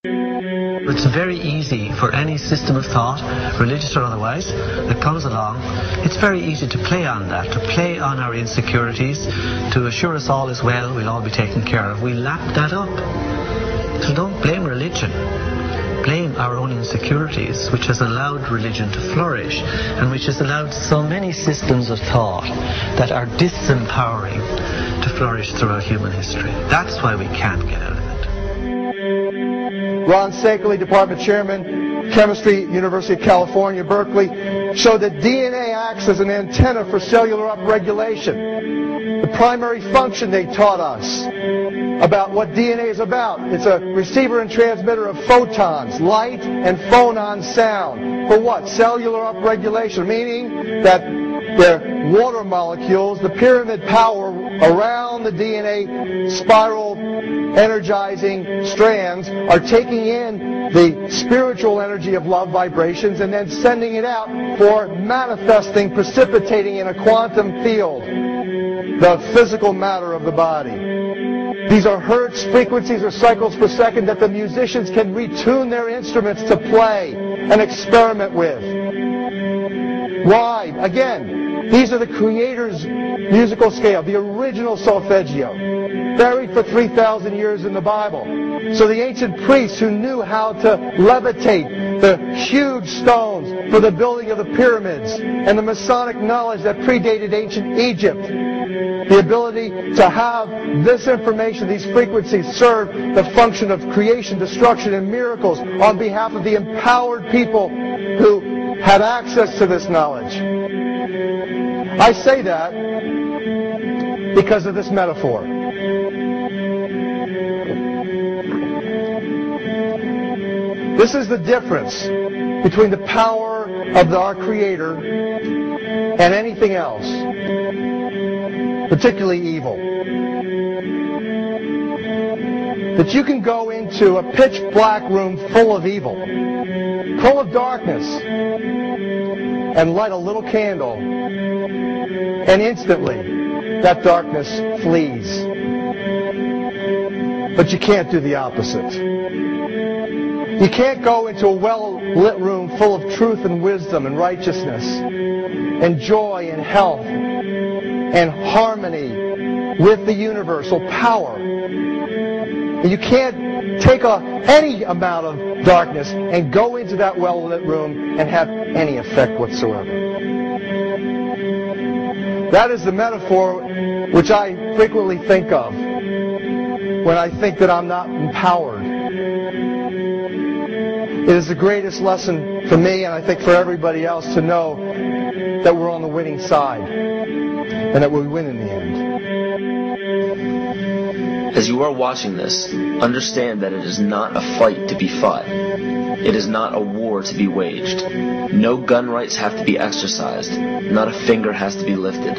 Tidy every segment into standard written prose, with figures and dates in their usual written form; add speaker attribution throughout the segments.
Speaker 1: It's very easy for any system of thought, religious or otherwise, that comes along. It's very easy to play on that, to play on our insecurities, to assure us all is well, we'll all be taken care of. We lap that up. So don't blame religion. Blame our own insecurities, which has allowed religion to flourish, and which has allowed so many systems of thought that are disempowering to flourish throughout human history. That's why we can't get out of it.
Speaker 2: Ron Sakeley, Department Chairman, Chemistry, University of California, Berkeley, showed that DNA acts as an antenna for cellular upregulation. The primary function they taught us about what DNA is about. It's a receiver and transmitter of photons, light, and phonon sound. For what? Cellular upregulation, meaning that the water molecules, the pyramid power around the DNA spiral energizing strands are taking in the spiritual energy of love vibrations and then sending it out for manifesting, precipitating in a quantum field, the physical matter of the body. These are hertz, frequencies, or cycles per second that the musicians can retune their instruments to play and experiment with. Why? Again, these are the Creator's musical scale, the original solfeggio, buried for 3,000 years in the Bible. So the ancient priests who knew how to levitate the huge stones for the building of the pyramids, and the Masonic knowledge that predated ancient Egypt, the ability to have this information, these frequencies, serve the function of creation, destruction, and miracles on behalf of the empowered people who had access to this knowledge. I say that because of this metaphor. This is the difference between the power of our Creator and anything else, particularly evil. That you can go into a pitch black room full of evil, full of darkness, and light a little candle, and instantly that darkness flees. But you can't do the opposite. You can't go into a well-lit room full of truth and wisdom and righteousness and joy and health and harmony with the universal power. And you can't take any amount of darkness and go into that well-lit room and have any effect whatsoever. That is the metaphor which I frequently think of when I think that I'm not empowered. It is the greatest lesson for me, and I think for everybody else, to know that we're on the winning side and that we win in the end.
Speaker 3: As you are watching this, understand that it is not a fight to be fought. It is not a war to be waged. No gun rights have to be exercised. Not a finger has to be lifted.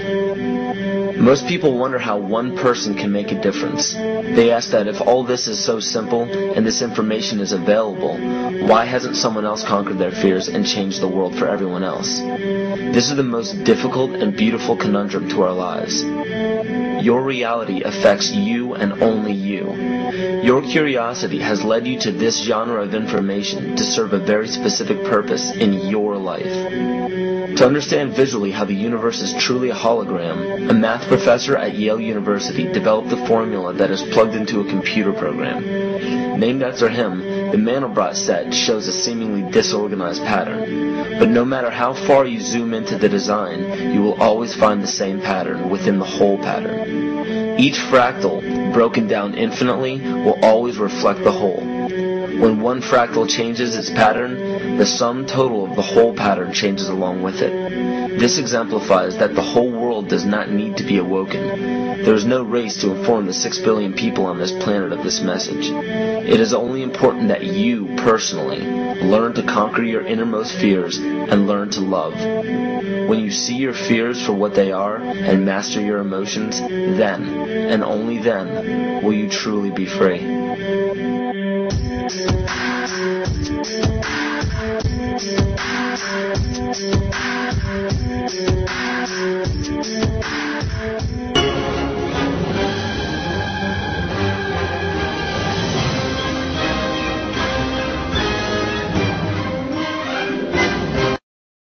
Speaker 3: Most people wonder how one person can make a difference. They ask that if all this is so simple and this information is available, why hasn't someone else conquered their fears and changed the world for everyone else? This is the most difficult and beautiful conundrum to our lives. Your reality affects you and only you. Your curiosity has led you to this genre of information to serve a very specific purpose in your life. To understand visually how the universe is truly a hologram, a math professor at Yale University developed a formula that is plugged into a computer program. Named after him, the Mandelbrot set shows a seemingly disorganized pattern. But no matter how far you zoom into the design, you will always find the same pattern within the whole pattern. Each fractal, broken down infinitely, will always reflect the whole. When one fractal changes its pattern, the sum total of the whole pattern changes along with it. This exemplifies that the whole world does not need to be awoken. There is no race to inform the 6 billion people on this planet of this message. It is only important that you, personally, learn to conquer your innermost fears and learn to love. When you see your fears for what they are and master your emotions, then, and only then, will you truly be free.